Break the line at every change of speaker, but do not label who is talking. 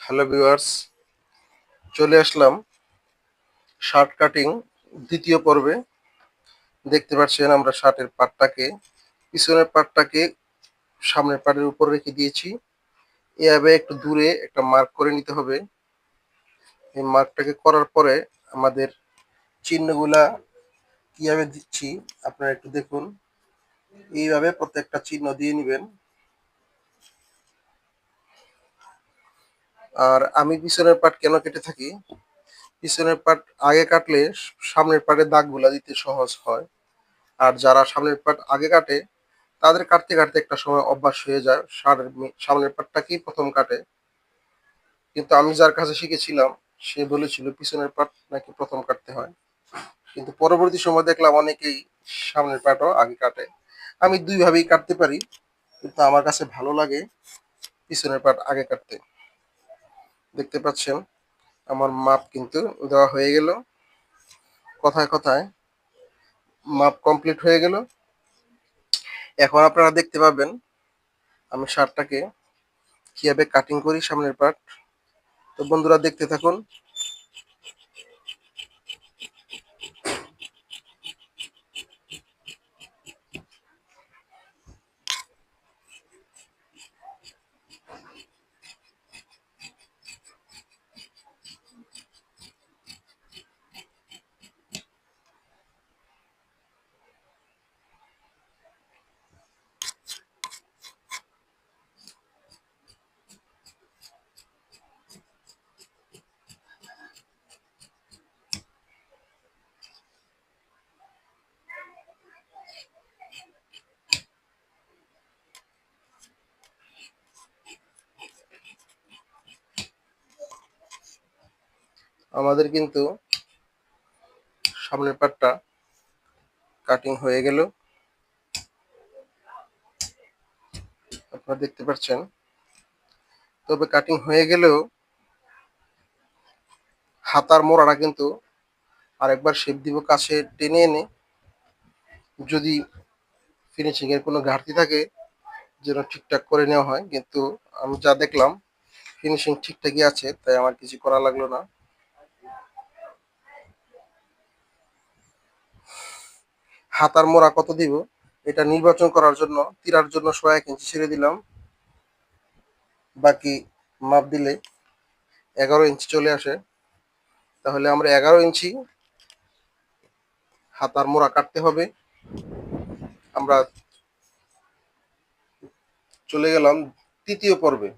Hello viewers, চলে আসলাম shirt cutting দ্বিতীয় পর্বে। দেখতে পাচ্ছেন আমরা শার্টের পাটটাকে পিছনের পাটটাকে সামনের পাটের উপর রেখে দিয়েছি। এভাবে একটু দূরে একটা মার্ক করে নিতে হবে। এই মার্কটাকে করার পরে আমাদের চিহ্নগুলা কিভাবে দিচ্ছি আপনারা একটু দেখুন। এইভাবে প্রত্যেকটা চিহ্ন দিয়ে নেবেন। আর আমি পিছনের পাট কেন কেটে থাকি, পিছনের পাট আগে কাটলে সামনের পাটের দাগগুলা দিতে সহজ হয়। আর যারা সামনের পাট আগে কাটে তাদের কাটতে কাটতে একটা সময় অভ্যাস হয়ে যায়, সামনের পাটটাকেই প্রথম কাটে। কিন্তু আমি যার কাছে শিখেছিলাম সে বলেছিল পিছনের পাট নাকি প্রথম কাটতে হয়। কিন্তু পরবর্তী সময় দেখলাম অনেকেই সামনের পাটও আগে কাটে। আমি দুই ভাবেই কাটতে পারি, কিন্তু আমার কাছে ভালো লাগে পিছনের পাট আগে কাটতে। দেখতে পাচ্ছেন আমার মাপ কিন্তু দেওয়া হয়ে গেল। কথায় কথায় মাপ কমপ্লিট হয়ে গেল। এখন আপনারা দেখতে পাবেন আমি শার্টটাকে কিভাবে কাটিং করি সামনের পাট। তো বন্ধুরা দেখতে থাকুন। আমাদের কিন্তু সামনের পাটটা কাটিং হয়ে গেল, আপনারা দেখতে পাচ্ছেন। তবে কাটিং হয়ে গেলেও হাতার মোড়াটা কিন্তু আরেকবার শেপ দিব কাছে টেনে এনে। যদি ফিনিশিং এর কোনো ঘাটতি থাকে যেন ঠিকঠাক করে নেওয়া হয়, কিন্তু আমি যা দেখলাম ফিনিশিং ঠিকঠাকই আছে, তাই আমার কিছু করা লাগলো না। হাতার মোড়া কত দিব এটা নির্বাচন করার জন্য তিরার জন্য 1.5 ইঞ্চি ছেড়ে দিলাম। বাকি মাপ দিলে 11 ইঞ্চি চলে আসে। তাহলে আমরা 11 ইঞ্চি হাতার মোড়া কাটতে হবে। আমরা চলে গেলাম তৃতীয় পর্বে।